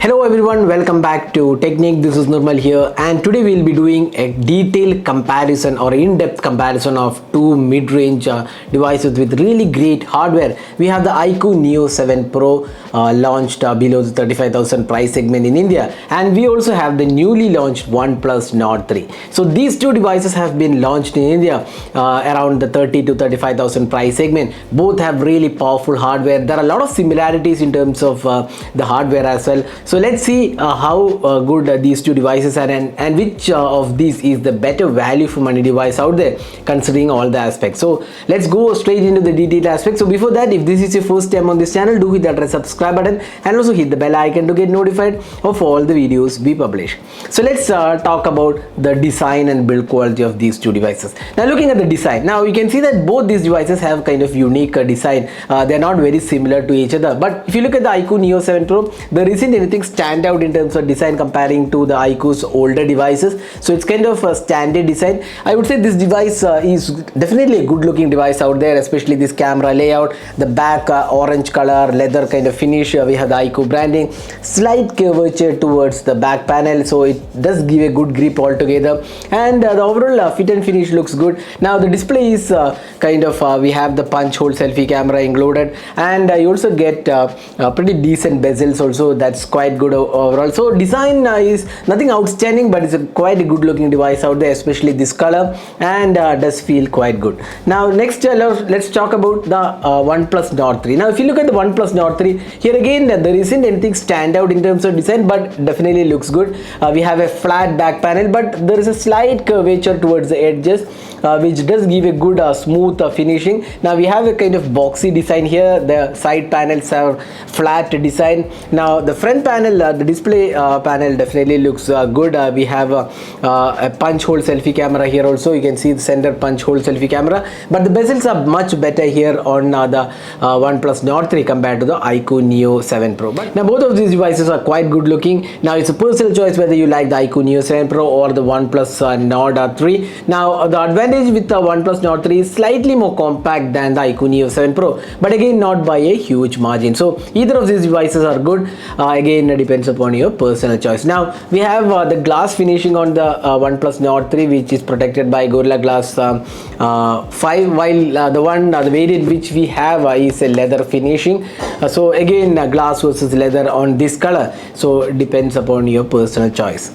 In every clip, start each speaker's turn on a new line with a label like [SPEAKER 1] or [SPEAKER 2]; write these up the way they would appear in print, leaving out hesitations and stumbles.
[SPEAKER 1] Hello everyone, welcome back to Technique. This is Nirmal here, and today we'll be doing a detailed comparison or in-depth comparison of two mid-range devices with really great hardware. We have the iQOO Neo 7 Pro launched below the 35,000 price segment in India, and we also have the newly launched OnePlus Nord 3. So these two devices have been launched in India around the 30 to 35,000 price segment. Both have really powerful hardware. There are a lot of similarities in terms of the hardware as well. So let's see how good these two devices are, and which of these is the better value for money device out there considering all the aspects. So let's go straight into the detailed aspects. So before that, if this is your first time on this channel, do hit that red subscribe button and also hit the bell icon to get notified of all the videos we publish. So let's talk about the design and build quality of these two devices. Now looking at the design, now you can see that both these devices have kind of unique design. They're not very similar to each other, but if you look at the iQOO Neo 7 Pro, there isn't anything stand out in terms of design comparing to the iQOO's older devices. So it's kind of a standard design. I would say this device is definitely a good looking device out there, especially this camera layout, the back orange color leather kind of finish. We have the iQOO branding, slight curvature towards the back panel, so it does give a good grip altogether, and the overall fit and finish looks good. Now the display is kind of we have the punch hole selfie camera included, and you also get pretty decent bezels also. That's quite good overall. So design is nothing outstanding, but it's a quite a good looking device out there, especially this color, and does feel quite good. Now next let's talk about the OnePlus Nord 3. Now if you look at the OnePlus Nord 3, here again there isn't anything stand out in terms of design, but definitely looks good. We have a flat back panel, but there is a slight curvature towards the edges, which does give a good smooth finishing. Now we have a kind of boxy design here. The side panels are flat design. Now the front panel, the display panel definitely looks good. We have a punch hole selfie camera here also. You can see the center punch hole selfie camera, but the bezels are much better here on the OnePlus Nord 3 compared to the iQOO Neo 7 Pro. But now both of these devices are quite good looking. Now it's a personal choice whether you like the iQOO Neo 7 Pro or the OnePlus Nord 3. Now the advantage with the OnePlus Nord 3 is slightly more compact than the iQOO Neo 7 Pro, but again not by a huge margin. So either of these devices are good. Again it depends upon your personal choice. Now we have the glass finishing on the OnePlus Nord 3, which is protected by Gorilla Glass 5, while the variant which we have is a leather finishing. So again glass versus leather on this color, so it depends upon your personal choice.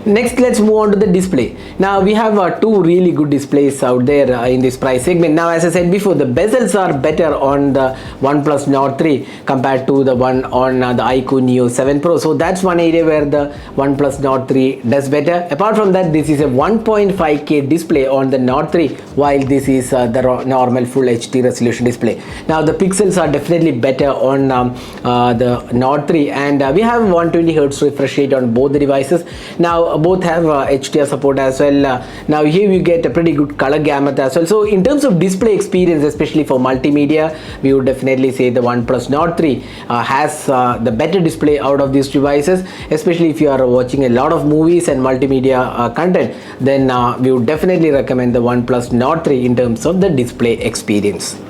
[SPEAKER 1] Next, let's move on to the display. Now we have two really good displays out there in this price segment. Now as I said before, the bezels are better on the OnePlus Nord 3 compared to the one on the iQOO Neo 7 Pro. So that's one area where the OnePlus Nord 3 does better. Apart from that, this is a 1.5K display on the Nord 3, while this is the normal full HD resolution display. Now the pixels are definitely better on the Nord 3, and we have 120Hz refresh rate on both the devices. Now both have HDR support as well. Now here you get a pretty good color gamut as well. So in terms of display experience, especially for multimedia, we would definitely say the OnePlus Nord 3 has the better display out of these devices. Especially if you are watching a lot of movies and multimedia content, then we would definitely recommend the OnePlus Nord 3 in terms of the display experience.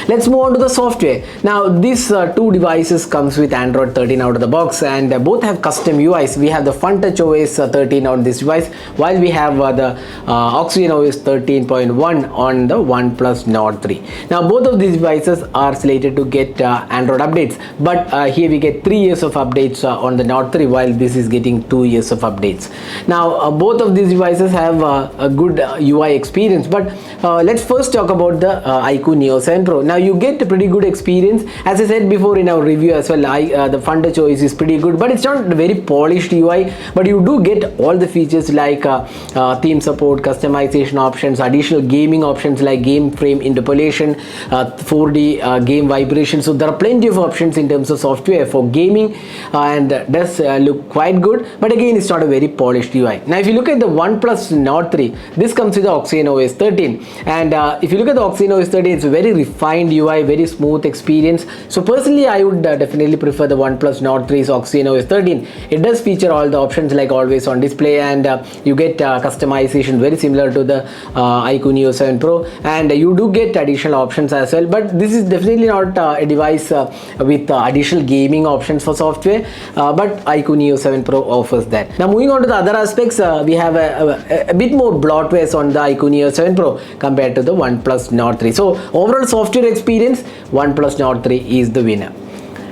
[SPEAKER 1] Let's move on to the software. Now these two devices comes with Android 13 out of the box, and both have custom UIs. We have the FunTouch OS 13 on this device, while we have the Oxygen OS 13.1 on the OnePlus Nord 3. Now both of these devices are slated to get Android updates, but here we get 3 years of updates on the Nord 3, while this is getting 2 years of updates. Now both of these devices have a good UI experience, but let's first talk about the iQOO Neo 7 Pro. Now you get a pretty good experience. As I said before in our review as well, the FunTouch OS is pretty good, but it's not a very polished UI, but you do get all the features like theme support, customization options, additional gaming options like game frame interpolation, 4D game vibration. So there are plenty of options in terms of software for gaming, and does look quite good, but again it's not a very polished UI. Now if you look at the OnePlus Nord 3, this comes with the Oxygen OS 13, and if you look at the Oxygen OS 13, it's a very refined defined UI, very smooth experience. So personally, I would definitely prefer the OnePlus Nord 3's Oxygen OS 13. It does feature all the options like always on display, and you get customization very similar to the iQOO Neo 7 Pro, and you do get additional options as well. But this is definitely not a device with additional gaming options for software, but iQOO Neo 7 Pro offers that. Now moving on to the other aspects, we have a bit more bloatware on the iQOO Neo 7 Pro compared to the OnePlus Nord 3. So overall software experience, OnePlus Nord 3 is the winner.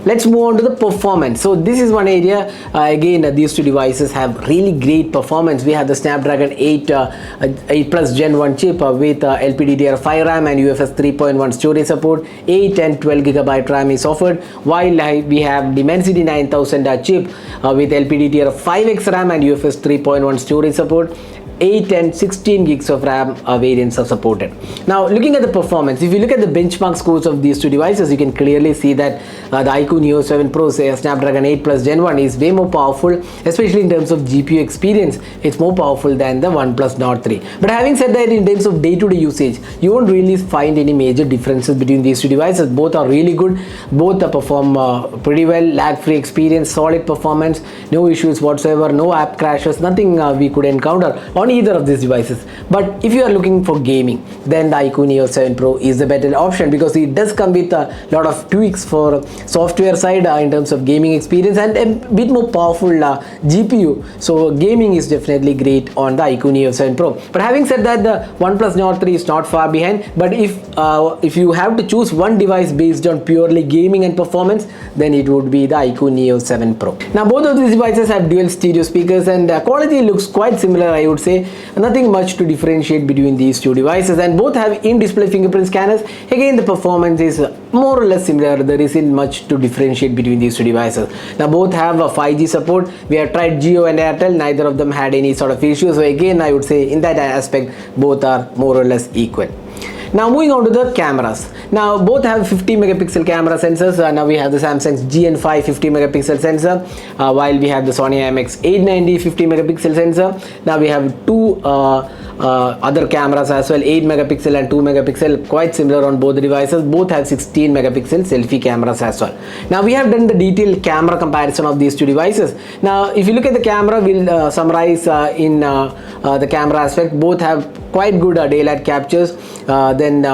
[SPEAKER 1] Let's move on to the performance. So this is one area, again these two devices have really great performance. We have the Snapdragon 8 Plus Gen 1 chip with LPDDR5 RAM and UFS 3.1 storage support. 8 and 12 GB RAM is offered, while we have Dimensity 9000 chip with LPDDR5X RAM and UFS 3.1 storage support. 8 and 16 gigs of RAM variants are supported. Now looking at the performance, if you look at the benchmark scores of these two devices, you can clearly see that the iQOO Neo 7 Pro Snapdragon 8 Plus Gen 1 is way more powerful, especially in terms of GPU experience. It's more powerful than the OnePlus Nord 3. But having said that, in terms of day-to-day usage, you won't really find any major differences between these two devices. Both are really good. Both perform pretty well, lag-free experience, solid performance, no issues whatsoever, no app crashes, nothing we could encounter on either of these devices. But if you are looking for gaming, then the iQOO Neo 7 Pro is the better option, because it does come with a lot of tweaks for software side in terms of gaming experience and a bit more powerful GPU. So gaming is definitely great on the iQOO Neo 7 Pro. But having said that, the OnePlus Nord 3 is not far behind. But if you have to choose one device based on purely gaming and performance, then it would be the iQOO Neo 7 Pro. Now both of these devices have dual stereo speakers, and quality looks quite similar, I would say. Nothing much to differentiate between these two devices, and both have in-display fingerprint scanners. Again, the performance is more or less similar. There isn't much to differentiate between these two devices. Now both have a 5G support. We have tried Jio and Airtel, neither of them had any sort of issues. So again, I would say in that aspect both are more or less equal. Now moving on to the cameras. Now both have 50 megapixel camera sensors. Now we have the Samsung's GN5 50 megapixel sensor, while we have the Sony IMX890 50 megapixel sensor. Now we have two other cameras as well, 8 megapixel and 2 megapixel, quite similar on both the devices. Both have 16 megapixel selfie cameras as well. Now we have done the detailed camera comparison of these two devices. Now if you look at the camera, we'll summarize in the camera aspect. Both have quite good daylight captures. Then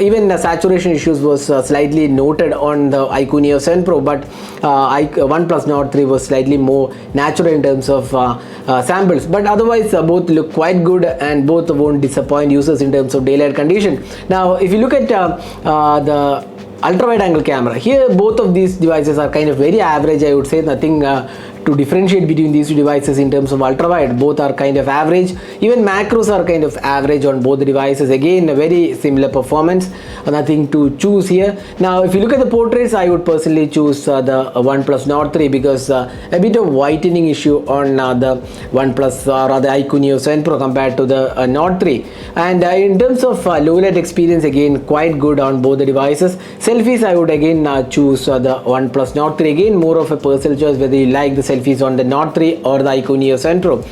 [SPEAKER 1] even saturation issues was slightly noted on the iQOO Neo 7 Pro, but OnePlus Nord 3 was slightly more natural in terms of samples. But otherwise both look quite good, and both won't disappoint users in terms of daylight condition. Now if you look at the ultra wide angle camera, here both of these devices are kind of very average, I would say. Nothing to differentiate between these two devices in terms of ultra wide. Both are kind of average. Even macros are kind of average on both the devices. Again, a very similar performance, nothing to choose here. Now if you look at the portraits, I would personally choose the OnePlus Nord 3, because a bit of whitening issue on the OnePlus or the iQOO Neo 7 Pro compared to the Nord 3. And in terms of low light experience, again quite good on both the devices. Selfies, I would again choose the OnePlus Nord 3. Again, more of a personal choice whether you like the selfies on the Nord 3 or the iQOO Neo 7 Pro.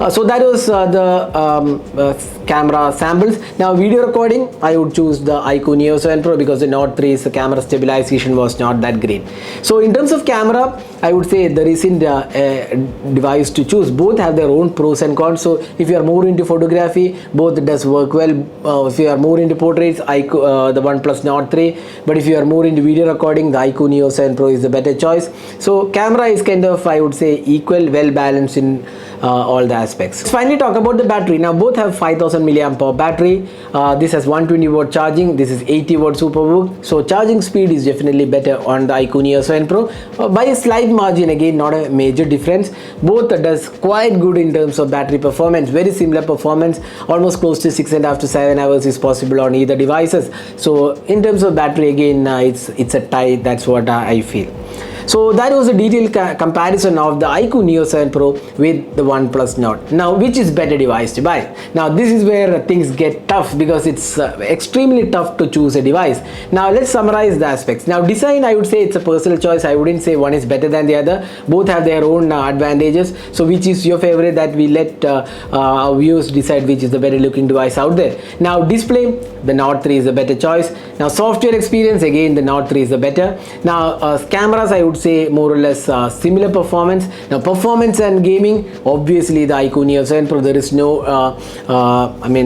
[SPEAKER 1] So that was the camera samples. Now video recording, I would choose the iQOO Neo 7 Pro, because the Nord 3's camera stabilization was not that great. So in terms of camera, I would say there isn't a device to choose. Both have their own pros and cons. So if you are more into photography, both does work well. If you are more into portraits, the OnePlus Nord 3. But if you are more into video recording, the iQOO Neo 7 Pro is the better choice. So camera is kind of, I would say, equal, well balanced in all the aspects. Let's finally talk about the battery. Now both have 5000 milliamp hour battery. This has 120 watt charging. This is 80 watt superbook. So charging speed is definitely better on the iQOO Neo 7 Pro by a slight margin. Again, not a major difference. Both does quite good in terms of battery performance. Very similar performance, almost close to 6.5 to 7 hours is possible on either devices. So in terms of battery, again it's a tie. That's what I feel. So that was a detailed comparison of the iQOO Neo 7 Pro with the OnePlus Nord. Now, which is better device to buy? Now, this is where things get tough because it's extremely tough to choose a device. Now, let's summarize the aspects. Now, design, I would say it's a personal choice. I wouldn't say one is better than the other. Both have their own advantages. So, which is your favorite? That we let our viewers decide which is the better looking device out there. Now, display, the Nord 3 is a better choice. Now, software experience, again the Nord 3 is the better. Now, cameras, I would say more or less similar performance. Now, performance and gaming, obviously the iQOO Neo 7 Pro, there is no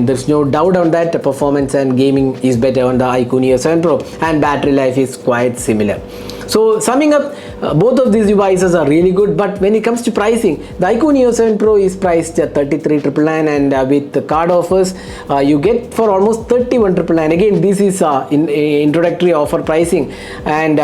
[SPEAKER 1] there's no doubt on that. Performance and gaming is better on the iQOO Neo 7 Pro, and battery life is quite similar. So summing up, both of these devices are really good, but when it comes to pricing, the iQOO Neo 7 Pro is priced at 33,999, and with the card offers, you get for almost 31,999. Again, this is introductory offer pricing, and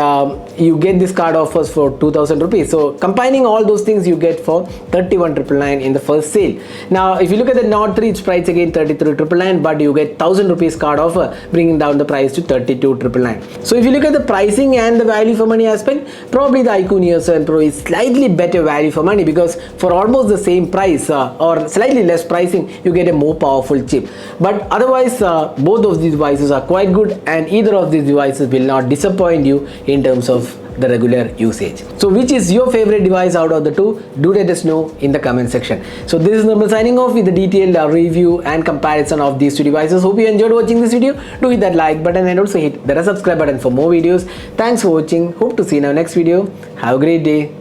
[SPEAKER 1] you get this card offers for 2,000 rupees. So combining all those things, you get for 31,999 in the first sale. Now, if you look at the Nord 3, it's priced again 33,999, but you get 1,000 rupees card offer, bringing down the price to 32,999. So if you look at the pricing and the value for money aspect, probably the iQOO Neo 7 Pro is slightly better value for money, because for almost the same price or slightly less pricing, you get a more powerful chip. But otherwise, both of these devices are quite good, and either of these devices will not disappoint you in terms of the regular usage. So which is your favorite device out of the two? Do let us know in the comment section. So this is Nirmal signing off with the detailed review and comparison of these two devices. Hope you enjoyed watching this video. Do hit that like button and also hit the subscribe button for more videos. Thanks for watching. Hope to see you in our next video. Have a great day.